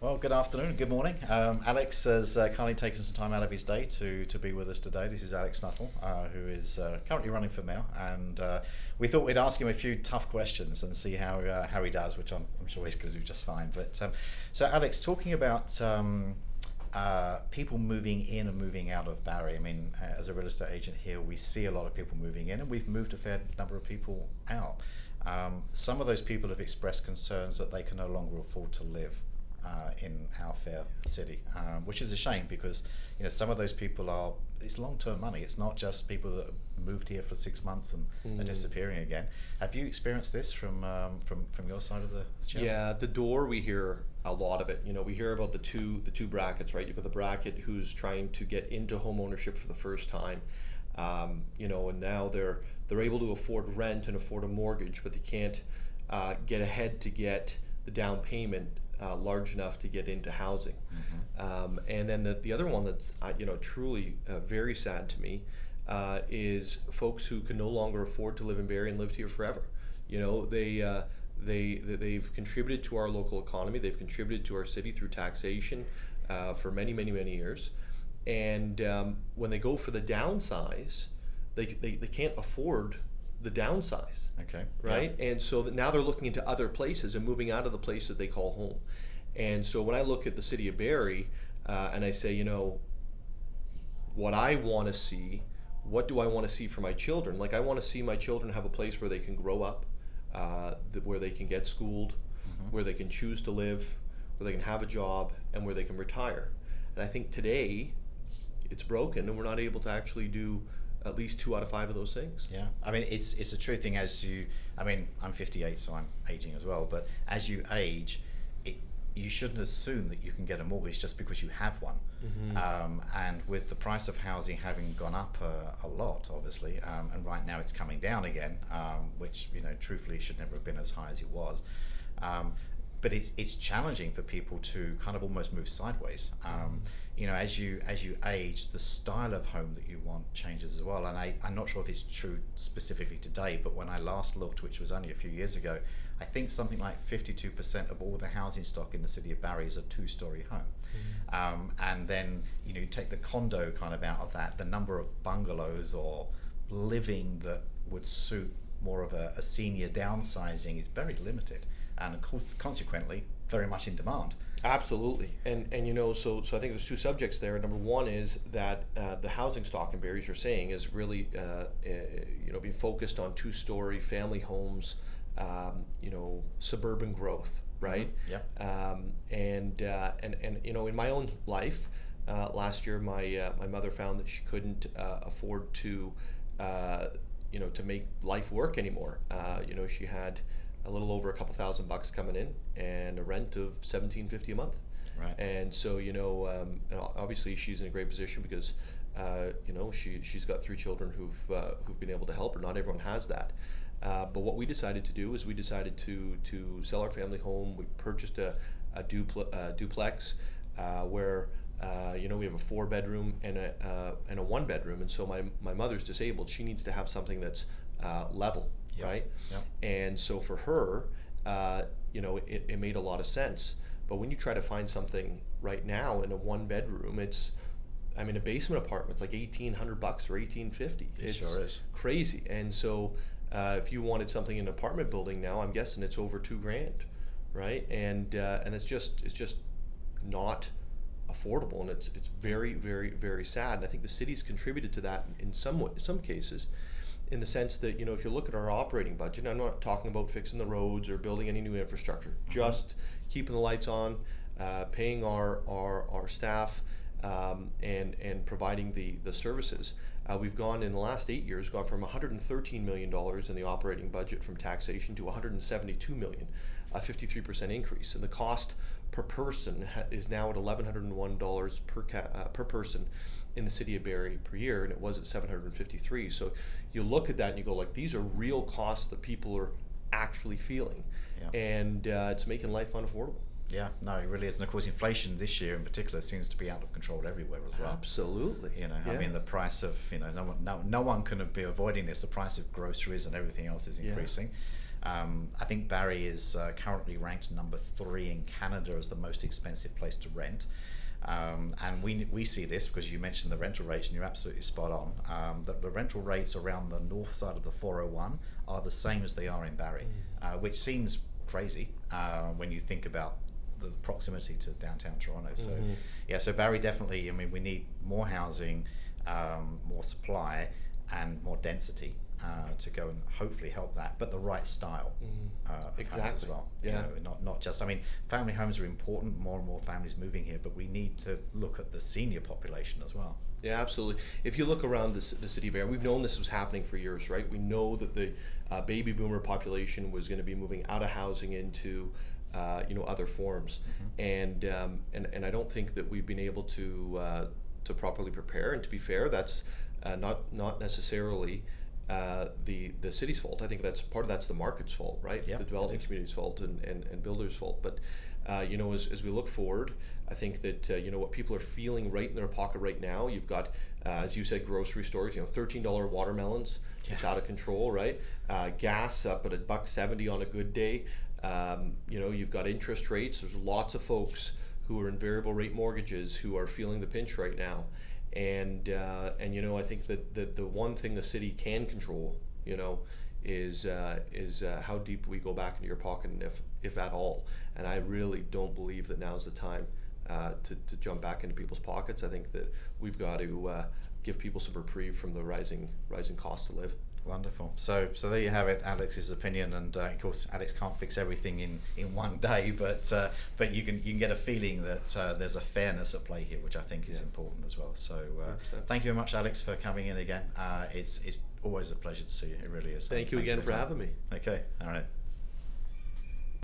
Well, good afternoon, good morning. Alex has kindly taken some time out of his day to be with us today. This is Alex Nuttall, who is currently running for mayor, and we thought we'd ask him a few tough questions and see how he does, which I'm sure he's going to do just fine. But so, Alex, talking about people moving in and moving out of Barrie. I mean, as a real estate agent here, we see a lot of people moving in, and we've moved a fair number of people out. Some of those people have expressed concerns that they can no longer afford to live in our fair city, which is a shame because some of those people it's long-term money. It's not just people that moved here for 6 months and are disappearing again. Have you experienced this from your side of the chair? Yeah, the door, we hear a lot of it. We hear about the two brackets, right? You've got the bracket who's trying to get into home ownership for the first time, and now they're able to afford rent and afford a mortgage, but they can't get ahead to get the down payment large enough to get into housing. And then the other one that's truly very sad to me is folks who can no longer afford to live in Barrie and lived here forever. They've contributed to our local economy. They've contributed to our city through taxation for many years. And when they go for the downsize, they can't afford the downsize. Okay. Right? Yeah. And so now they're looking into other places and moving out of the place that they call home. And so when I look at the city of Barrie and I say, what I want to see, what do I want to see for my children? Like, I want to see my children have a place where they can grow up, where they can get schooled, where they can choose to live, where they can have a job, and where they can retire. And I think today it's broken and we're not able to actually do at least 2 out of 5 of those things. Yeah, I mean, it's a true thing. I'm 58, so I'm aging as well, but as you age, you shouldn't assume that you can get a mortgage just because you have one. And with the price of housing having gone up a lot, obviously, and right now it's coming down again, which truthfully should never have been as high as it was. But it's challenging for people to kind of almost move sideways. As you age, the style of home that you want changes as well. And I'm not sure if it's true specifically today, but when I last looked, which was only a few years ago, I think something like 52% of all the housing stock in the city of Barrie is a 2-story home. And then you take the condo kind of out of that, the number of bungalows or living that would suit more of a senior downsizing is very limited, and of course, consequently, very much in demand. Absolutely, and so I think there's 2 subjects there. Number one is that the housing stock in Barrie, as you're saying, is really being focused on 2-story family homes, suburban growth, right? Yeah. And in my own life, last year my mother found that she couldn't afford to make life work anymore. She had a little over a couple $1,000 coming in and a rent of $1,750 a month. Right. And so obviously she's in a great position because she's got 3 children who've been able to help her. Not everyone has that. But what we decided to do is we decided to sell our family home. We purchased a duplex where we have a 4-bedroom and a 1-bedroom. And so my mother's disabled. She needs to have something that's level. Yep. Right? Yep. And so for her, it made a lot of sense. But when you try to find something right now in a 1-bedroom, a basement apartment's like $1,800 or $1,850. It sure is crazy. And so if you wanted something in an apartment building now, I'm guessing it's over $2,000, right? And it's just not affordable, and it's very sad. And I think the city's contributed to that in some cases, in the sense that if you look at our operating budget, I'm not talking about fixing the roads or building any new infrastructure, just keeping the lights on, paying our staff, and providing the services. We've gone in the last 8 years, gone from $113 million in the operating budget from taxation to $172 million, a 53% increase. And the cost per person is now at $1,101 per person in the city of Barrie per year, and it was at $753. So you look at that and you go, like, these are real costs that people are actually feeling. Yeah. And it's making life unaffordable. Yeah, no, it really is. And of course, inflation this year in particular seems to be out of control everywhere as well. Absolutely. Yeah. I mean, the price of, no one can be avoiding this. The price of groceries and everything else is increasing. I think Barrie is currently ranked number 3 in Canada as the most expensive place to rent. And we see this because you mentioned the rental rates, and you're absolutely spot on. That the rental rates around the north side of the 401 are the same as they are in Barrie, which seems crazy when you think about the proximity to downtown Toronto. So yeah, so Barrie definitely, I mean, we need more housing, more supply, and more density to go and hopefully help that, but the right style of homes as well. Yeah. You know, not just, I mean, family homes are important, more and more families moving here, but we need to look at the senior population as well. Yeah, absolutely. If you look around the city of Barrie, we've known this was happening for years, right? We know that the baby boomer population was going to be moving out of housing into other forms, and I don't think that we've been able to properly prepare. And to be fair, that's not necessarily the city's fault. I think that's the market's fault, right? Yeah, the development community's fault and builders' fault. But as we look forward, I think that what people are feeling right in their pocket right now. You've got, as you said, grocery stores. $13 watermelons. Yeah. It's out of control, right? Gas up at $1.70 on a good day. You've got interest rates. There's lots of folks who are in variable rate mortgages who are feeling the pinch right now. And I think that the one thing the city can control, is how deep we go back into your pocket, and if at all. And I really don't believe that now's the time to jump back into people's pockets. I think that we've got to give people some reprieve from the rising cost to live. Wonderful. So there you have it, Alex's opinion, and of course Alex can't fix everything in one day, but you can get a feeling that there's a fairness at play here, which I think is important as well. So thank you very much, Alex, for coming in again. It's always a pleasure to see you. It really is. Thank you again for having me. Okay. All right.